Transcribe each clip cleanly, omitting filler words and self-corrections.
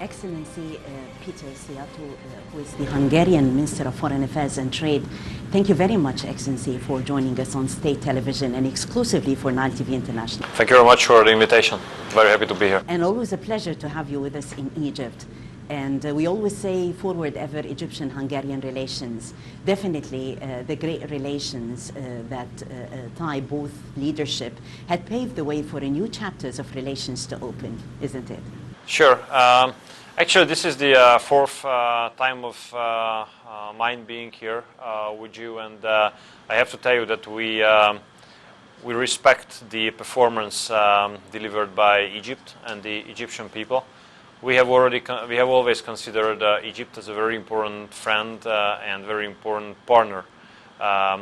Excellency Peter Szijjarto, who is the Hungarian Minister of Foreign Affairs and Trade. Thank you very much, Excellency, for joining us on state television and exclusively for Nile TV International. Thank you very much for the invitation. Very happy to be here. And always a pleasure to have you with us in Egypt. And we always say forward ever Egyptian-Hungarian relations. Definitely the great relations that tie both leadership had paved the way for a new chapters of relations to open, isn't it? Sure. Actually, this is the fourth time of mine being here with you, and I have to tell you that we respect the performance delivered by Egypt and the Egyptian people. We have always considered Egypt as a very important friend and very important partner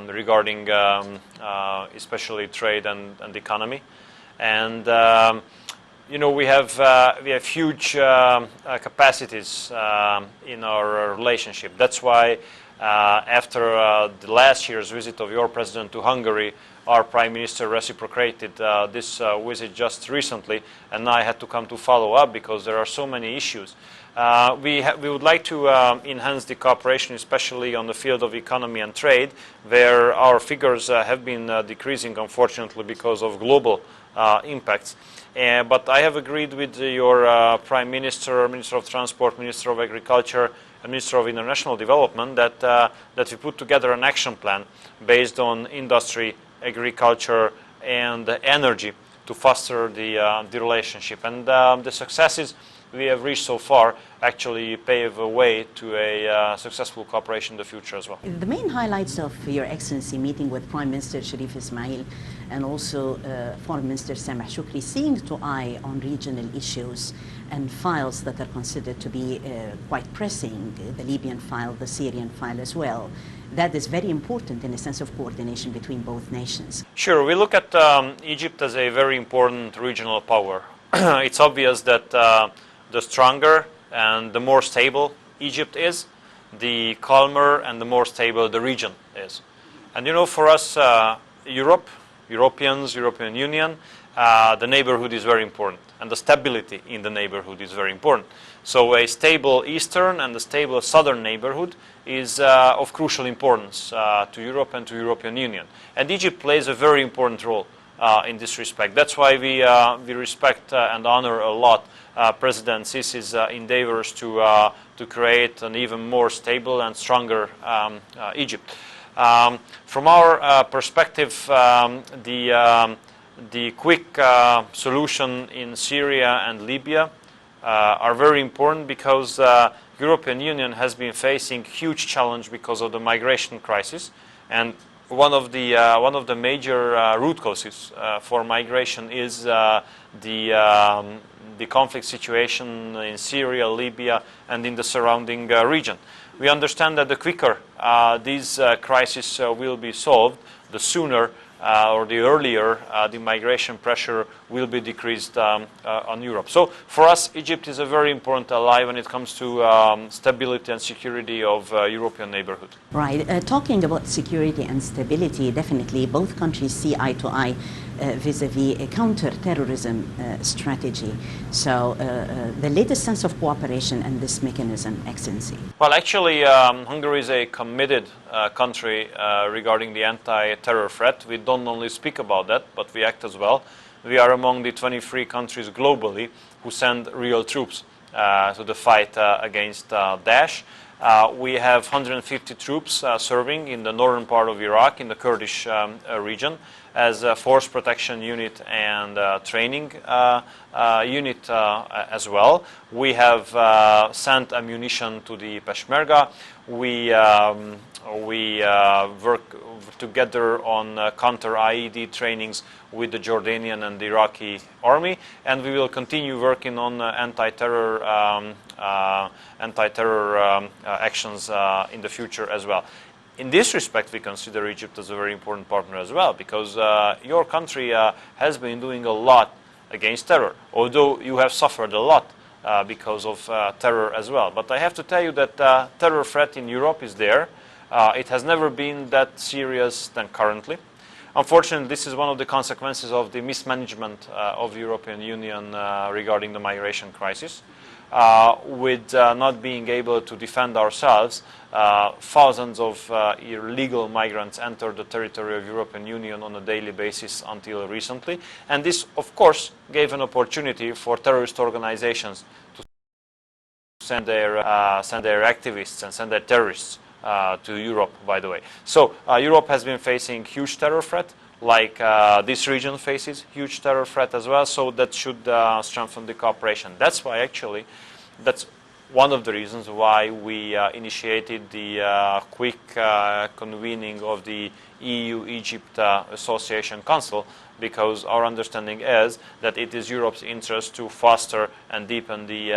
regarding especially trade and the economy. And you know, we have huge capacities in our relationship. That's why after the last year's visit of your president to Hungary, our Prime Minister reciprocated this visit just recently, and I had to come to follow up because there are so many issues. We would like to enhance the cooperation, especially on the field of economy and trade, where our figures have been decreasing, unfortunately, because of global impacts. But I have agreed with your Prime Minister, Minister of Transport, Minister of Agriculture, and Minister of International Development that we put together an action plan based on industry, agriculture, and energy to foster the relationship. And the successes we have reached so far actually pave a way to a successful cooperation in the future as well. The main highlights of Your Excellency meeting with Prime Minister Sharif Ismail and also Foreign Minister Sameh Shoukry, seeing to eye on regional issues and files that are considered to be quite pressing, the Libyan file, the Syrian file as well. That is very important in a sense of coordination between both nations. Sure, we look at Egypt as a very important regional power. It's obvious that the stronger and the more stable Egypt is, the calmer and the more stable the region is. And you know, for us, Europeans, European Union, the neighborhood is very important, and the stability in the neighborhood is very important. So a stable eastern and a stable southern neighborhood is of crucial importance to Europe and to European Union. And Egypt plays a very important role in this respect. That's why we respect and honor a lot President Sisi's endeavors to create an even more stable and stronger Egypt. From our perspective, the quick solution in Syria and Libya are very important because European Union has been facing huge challenge because of the migration crisis, and one of the major root causes for migration is the conflict situation in Syria, Libya, and in the surrounding region. We understand that the quicker these crises will be solved, the sooner or the earlier the migration pressure will be decreased on Europe. So for us, Egypt is a very important ally when it comes to stability and security of European neighborhood. Right. Talking about security and stability, definitely both countries see eye to eye vis-a-vis a counter-terrorism strategy. So the latest sense of cooperation and this mechanism, Excellency? Well, actually, Hungary is a committed country regarding the anti-terror threat. We don't only speak about that, but we act as well. We are among the 23 countries globally who send real troops to the fight against Daesh. We have 150 troops serving in the northern part of Iraq, in the Kurdish region, as a force protection unit and training unit as well. We have sent ammunition to the Peshmerga. We work together on counter-IED trainings with the Jordanian and the Iraqi army, and we will continue working on anti-terror actions in the future as well. In this respect, we consider Egypt as a very important partner as well, because your country has been doing a lot against terror, although you have suffered a lot because of terror as well. But I have to tell you that terror threat in Europe is there. It has never been that serious than currently. unfortunately, this is one of the consequences of the mismanagement of the European Union regarding the migration crisis. With not being able to defend ourselves, thousands of illegal migrants enter the territory of the European Union on a daily basis until recently. And this, of course, gave an opportunity for terrorist organizations to send their activists and send their terrorists to Europe, by the way. So Europe has been facing huge terror threat, like this region faces huge terror threat as well, so that should strengthen the cooperation. That's why, actually, that's one of the reasons why we initiated the quick convening of the EU-Egypt Association Council, because our understanding is that it is Europe's interest to foster and deepen the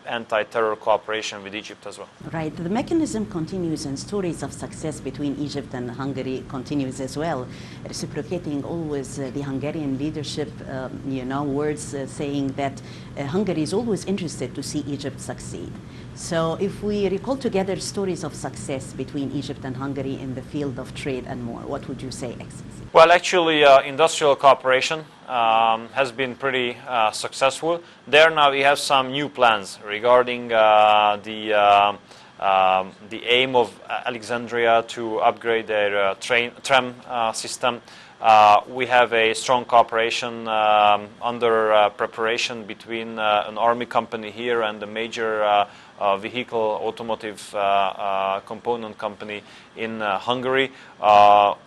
anti-terror cooperation with Egypt as well. Right. The mechanism continues, and stories of success between Egypt and Hungary continues as well, reciprocating always the Hungarian leadership, words saying that Hungary is always interested to see Egypt succeed. So if we recall together stories of success between Egypt and Hungary in the field of trade and more, what would you say, Excellency? Well, actually, industrial cooperation has been pretty successful. There now we have some new plans regarding the aim of Alexandria to upgrade their tram system. We have a strong cooperation under preparation between an army company here and a major vehicle automotive component company in Hungary,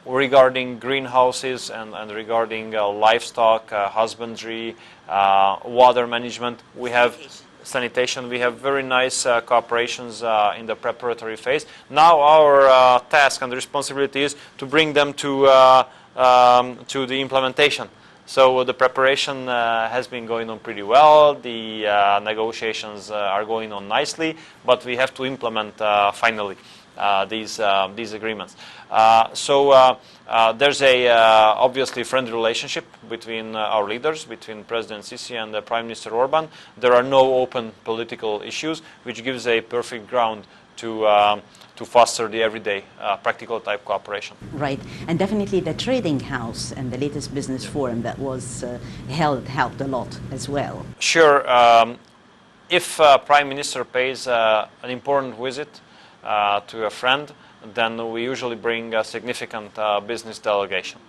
regarding greenhouses and regarding livestock, husbandry, water management. We have sanitation. We have very nice cooperations in the preparatory phase. Now our task and responsibility is to bring them to the implementation. So the preparation has been going on pretty well. The negotiations are going on nicely, but we have to implement finally these agreements. So there's a obviously friendly relationship between our leaders, between President Sisi and Prime Minister Orban. There are no open political issues, which gives a perfect ground to foster the everyday practical type cooperation. Right, and definitely the trading house and the latest business forum that was held helped a lot as well. Sure, if Prime Minister pays an important visit to a friend, then we usually bring a significant business delegation,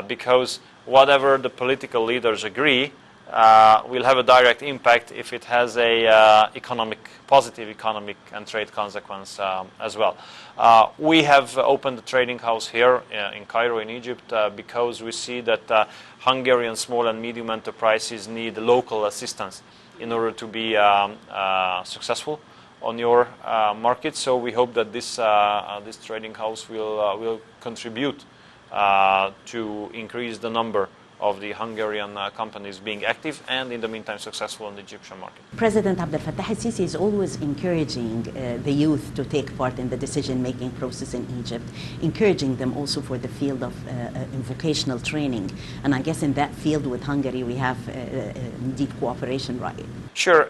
because whatever the political leaders agree will have a direct impact if it has a positive economic and trade consequence as well. We have opened a trading house here in Cairo, in Egypt, because we see that Hungarian small and medium enterprises need local assistance in order to be successful on your market. So we hope that this trading house will contribute to increase the number of the Hungarian companies being active and, in the meantime, successful in the Egyptian market. President Abdel Fattah al-Sisi is always encouraging the youth to take part in the decision-making process in Egypt, encouraging them also for the field of vocational training. And I guess in that field with Hungary we have deep cooperation, right? Sure.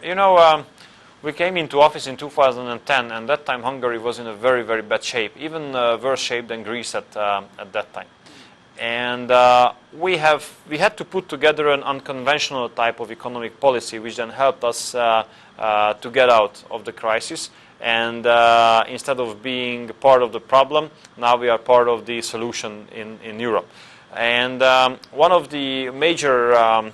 We came into office in 2010, and that time Hungary was in a very, very bad shape, even worse shape than Greece at that time. And we had to put together an unconventional type of economic policy, which then helped us to get out of the crisis. And instead of being part of the problem, now we are part of the solution in Europe. And one of the major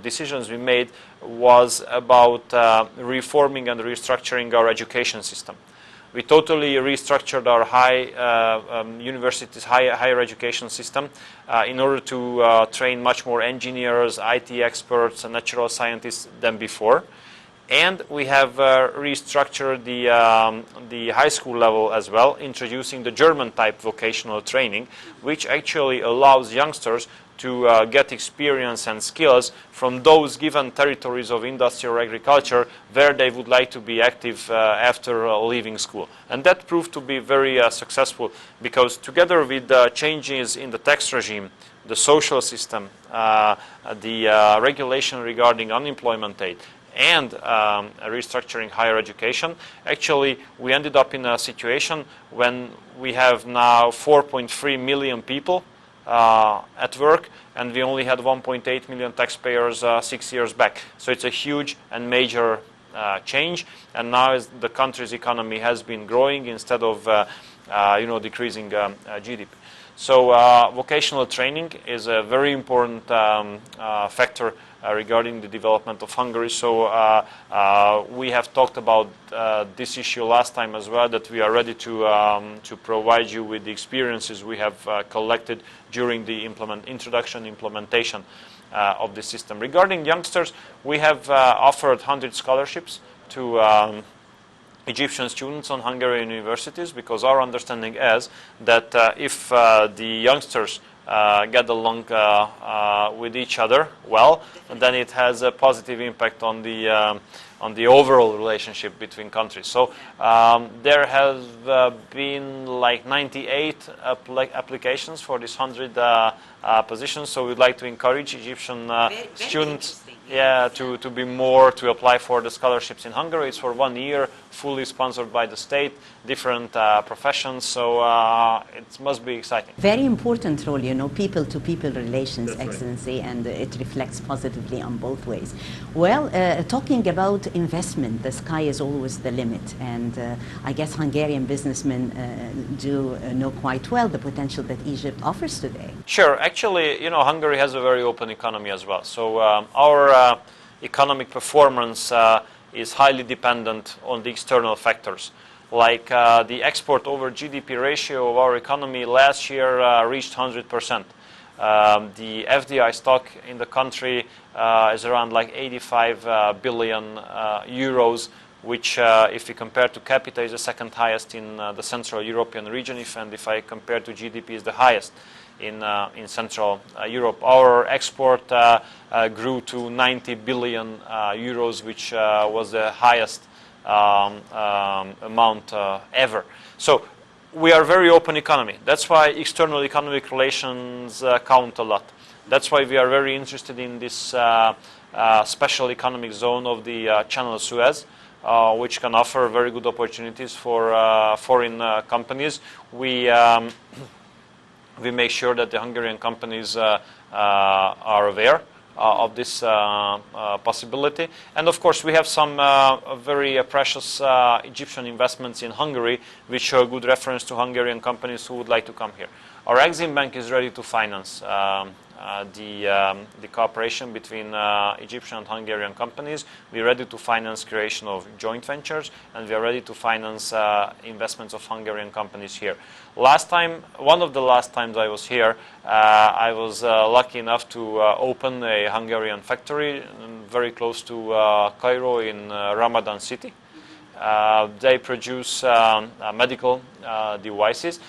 decisions we made was about reforming and restructuring our education system. We totally restructured our universities, higher education system in order to train much more engineers, IT experts, and natural scientists than before. And we have restructured the high school level as well, introducing the German type vocational training, which actually allows youngsters to get experience and skills from those given territories of industry or agriculture where they would like to be active after leaving school. And that proved to be very successful, because together with the changes in the tax regime, the social system, the regulation regarding unemployment aid, and restructuring higher education, actually we ended up in a situation when we have now 4.3 million people at work, and we only had 1.8 million taxpayers 6 years back. So it's a huge and major change, and now as the country's economy has been growing instead of decreasing GDP. So vocational training is a very important factor regarding the development of Hungary. So we have talked about this issue last time as well, that we are ready to provide you with the experiences we have collected during the implementation of the system. Regarding youngsters, we have offered 100 scholarships to Egyptian students on Hungarian universities, because our understanding is that if the youngsters get along with each other well, then it has a positive impact on the overall relationship between countries. So there has been like 98 applications for this 100 positions. So we'd like to encourage Egyptian students to apply for the scholarships in Hungary. It's for 1 year, fully sponsored by the state, different professions, so it must be exciting. Very important role, people-to-people relations, That's Excellency, right. And it reflects positively on both ways. Well, talking about investment, the sky is always the limit, and I guess Hungarian businessmen do know quite well the potential that Egypt offers today. Sure. Actually, Hungary has a very open economy as well. So our economic performance is highly dependent on the external factors. Like the export over GDP ratio of our economy last year reached 100%. The FDI stock in the country is around like 85 billion euros, which if we compare to capita is the second highest in the Central European region, if I compare to GDP is the highest in Central Europe. Our export grew to 90 billion euros, which was the highest amount ever. So we are a very open economy. That's why external economic relations count a lot. That's why we are very interested in this special economic zone of the Channel of Suez, which can offer very good opportunities for foreign companies. We make sure that the Hungarian companies are aware of this possibility. And of course, we have some very precious Egyptian investments in Hungary, which show good reference to Hungarian companies who would like to come here. Our Exim Bank is ready to finance the cooperation between Egyptian and Hungarian companies. We are ready to finance creation of joint ventures, and we are ready to finance investments of Hungarian companies here. One of the last times I was here, I was lucky enough to open a Hungarian factory very close to Cairo in Ramadan City. They produce medical devices.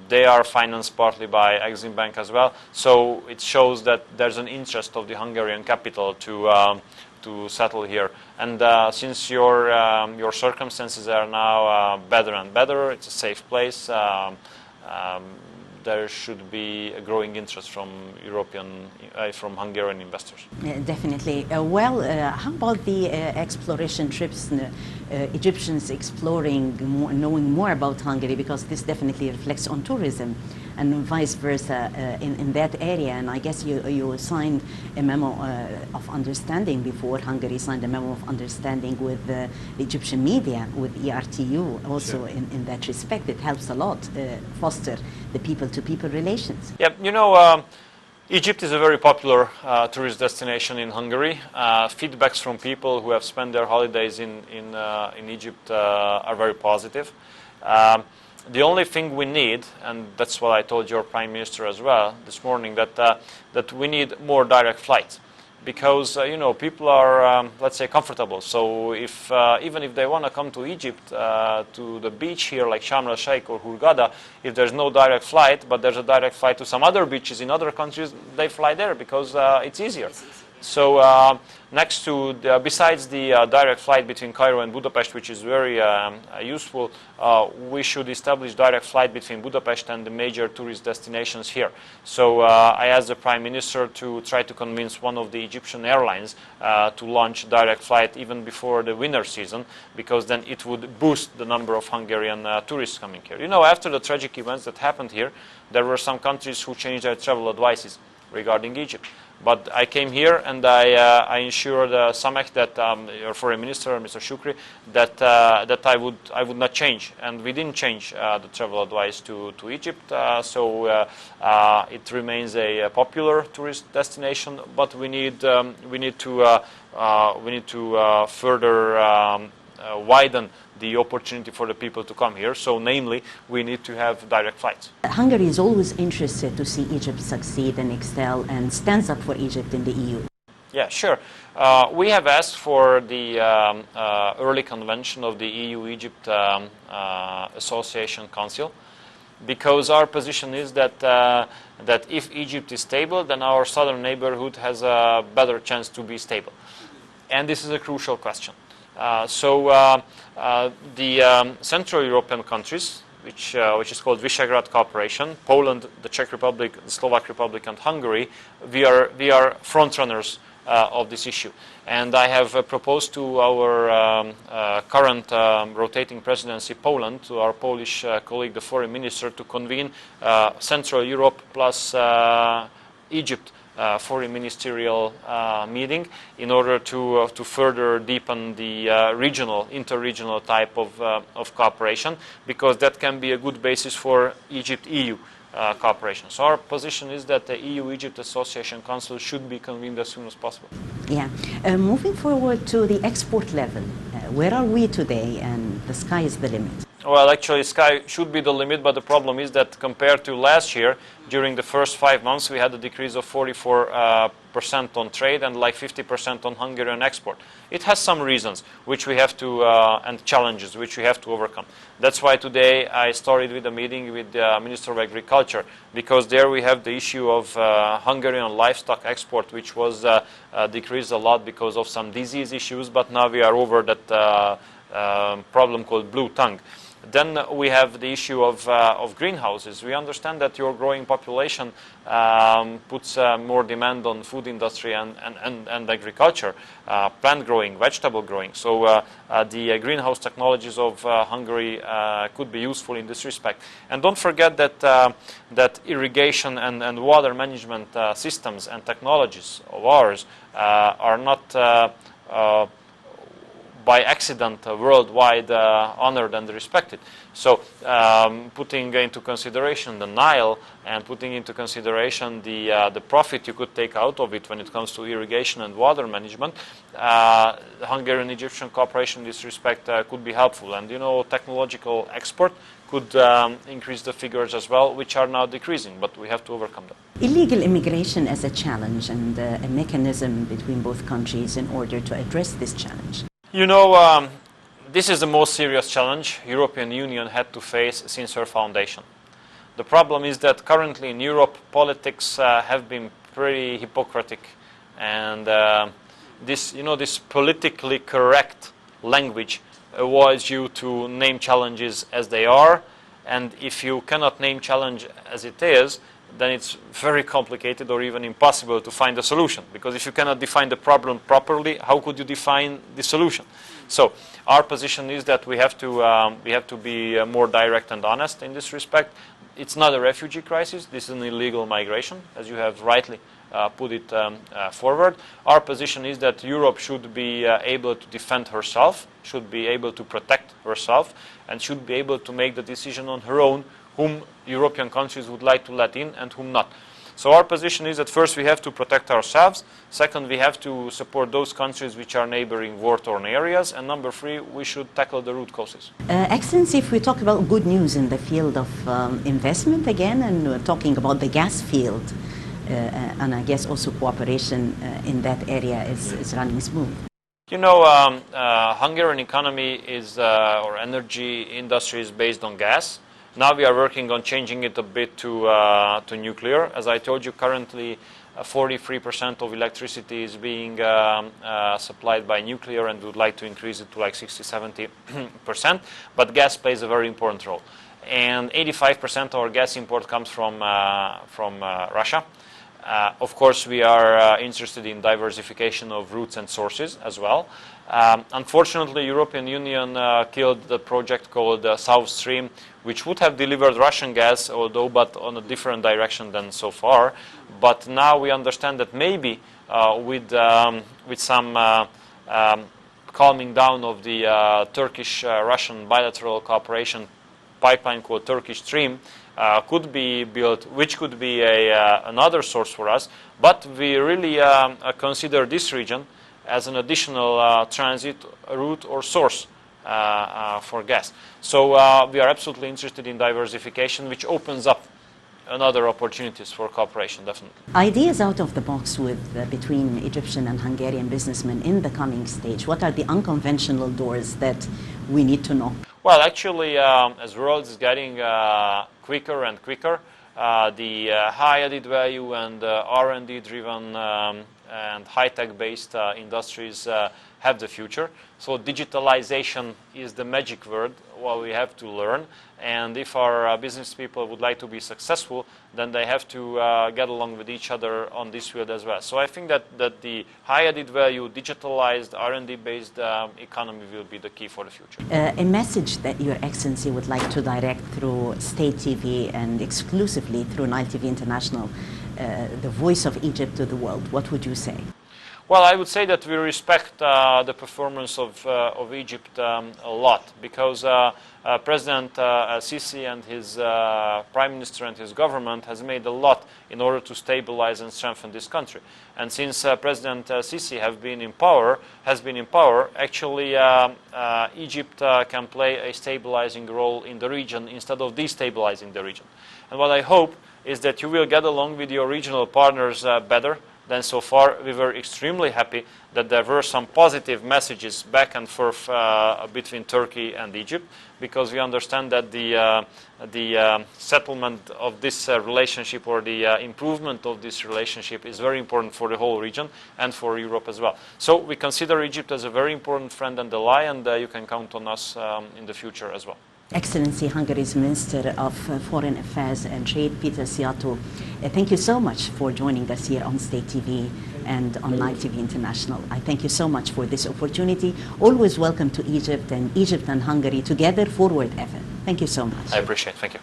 They are financed partly by Exim Bank as well. So it shows that there's an interest of the Hungarian capital to settle here. And since your circumstances are now better and better, it's a safe place. There should be a growing interest from from Hungarian investors. Definitely. How about the exploration trips? Egyptians exploring, knowing more about Hungary, because this definitely reflects on tourism, and vice versa in that area. And I guess you signed a memo of understanding before. Hungary signed a memo of understanding with the Egyptian media, with ERTU also. Sure. In that respect. It helps a lot foster the people-to-people relations. Yeah, Egypt is a very popular tourist destination in Hungary. Feedbacks from people who have spent their holidays in Egypt are very positive. The only thing we need, and that's what I told your Prime Minister as well this morning, that we need more direct flights. Because people are, let's say, comfortable. So if even if they want to come to Egypt, to the beach here, like Sharm el-Sheikh or Hurghada, if there's no direct flight, but there's a direct flight to some other beaches in other countries, they fly there because it's easier. So next to besides the direct flight between Cairo and Budapest, which is very useful, we should establish direct flight between Budapest and the major tourist destinations here. So I asked the Prime Minister to try to convince one of the Egyptian airlines to launch direct flight even before the winter season, because then it would boost the number of Hungarian tourists coming here. You know, after the tragic events that happened here, there were some countries who changed their travel advices regarding Egypt. But I came here and I ensured Sameh, that your foreign minister, Mr. Shukri, that I would not change, and we didn't change the travel advice to Egypt. So it remains a popular tourist destination, but we need to further widen the opportunity for the people to come here. So namely, we need to have direct flights. Hungary is always interested to see Egypt succeed and excel and stands up for Egypt in the EU. Yeah, sure. We have asked for the early convention of the EU-Egypt Association Council, because our position is that that if Egypt is stable, then our southern neighborhood has a better chance to be stable. And this is a crucial question. The Central European countries, which is called Visegrad Cooperation, Poland, the Czech Republic, the Slovak Republic, and Hungary, we are front runners of this issue. And I have proposed to our current rotating presidency, Poland, to our Polish colleague, the foreign minister, to convene Central Europe plus Egypt foreign ministerial meeting in order to further deepen the inter-regional type of cooperation, because that can be a good basis for Egypt-EU cooperation. So our position is that the EU-Egypt Association Council should be convened as soon as possible. Yeah. Moving forward to the export level, where are we today, and the sky is the limit? Well, actually, sky should be the limit, but the problem is that compared to last year, during the first 5 months, we had a decrease of 44% on trade and like 50% on Hungarian export. It has some reasons which we have to, and challenges which we have to overcome. That's why today I started with a meeting with the Minister of Agriculture, because there we have the issue of Hungarian livestock export, which was decreased a lot because of some disease issues, but now we are over that problem called blue tongue. Then we have the issue of greenhouses. We understand that your growing population puts more demand on food industry and agriculture, plant growing, vegetable growing. So the greenhouse technologies of Hungary could be useful in this respect. And don't forget that irrigation and water management systems and technologies of ours are not by accident worldwide honored and respected. So putting into consideration the Nile and putting into consideration the profit you could take out of it when it comes to irrigation and water management, Hungarian-Egyptian cooperation in this respect could be helpful. And you know, technological export could increase the figures as well, which are now decreasing, but we have to overcome them. Illegal immigration as a challenge and a mechanism between both countries in order to address this challenge. You know, this is the most serious challenge European Union had to face since her foundation. The problem is that currently in Europe, politics have been pretty hypocritic, and this politically correct language avoids you to name challenges as they are, and if you cannot name challenge as it is, then it's very complicated or even impossible to find a solution. Because if you cannot define the problem properly, how could you define the solution? So our position is that we have to be more direct and honest in this respect. It's not a refugee crisis. This is an illegal migration, as you have rightly put it forward. Our position is that Europe should be able to defend herself, should be able to protect herself, and should be able to make the decision on her own whom European countries would like to let in and whom not. So our position is that first we have to protect ourselves, second we have to support those countries which are neighboring war-torn areas, and number three, we should tackle the root causes. Excellency, if we talk about good news in the field of investment again, and we're talking about the gas field, and I guess also cooperation in that area is running smooth. You know, Hungarian economy is, or energy industry is based on gas. Now we are working on changing it a bit to nuclear. As I told you, currently 43% of electricity is being supplied by nuclear, and we would like to increase it to like 60-70%. But gas plays a very important role. And 85% of our gas import comes from Russia. Of course, we are interested in diversification of routes and sources as well. Unfortunately, European Union killed the project called South Stream, which would have delivered Russian gas, although but on a different direction than so far. But now we understand that maybe with some calming down of the Turkish-Russian bilateral cooperation pipeline called Turkish Stream could be built, which could be another source for us. But we really consider this region as an additional transit route or source for gas. So we are absolutely interested in diversification, which opens up another opportunities for cooperation, definitely. Ideas out of the box between Egyptian and Hungarian businessmen in the coming stage. What are the unconventional doors that we need to know? Well, actually, as the world is getting quicker and quicker, the high added value and R&D driven and high-tech based industries have the future. So digitalization is the magic word what we have to learn. And if our business people would like to be successful, then they have to get along with each other on this field as well. So I think that the high added value, digitalized, R&D based economy will be the key for the future. A message that Your Excellency would like to direct through State TV and exclusively through Nile TV International, the voice of Egypt to the world, what would you say? Well, I would say that we respect the performance of Egypt a lot, because President Sisi and his Prime Minister and his government has made a lot in order to stabilize and strengthen this country. And since President Sisi has been in power, actually Egypt can play a stabilizing role in the region instead of destabilizing the region. And what I hope is that you will get along with your regional partners better than so far. We were extremely happy that there were some positive messages back and forth between Turkey and Egypt, because we understand that the settlement of this relationship, or the improvement of this relationship, is very important for the whole region and for Europe as well. So we consider Egypt as a very important friend and ally, and you can count on us in the future as well. Excellency, Hungary's Minister of Foreign Affairs and Trade, Peter Szijjarto, thank you so much for joining us here on State TV and on Nile TV International. I thank you so much for this opportunity. Always welcome to Egypt and Hungary together forward ever. Thank you so much. I appreciate it. Thank you.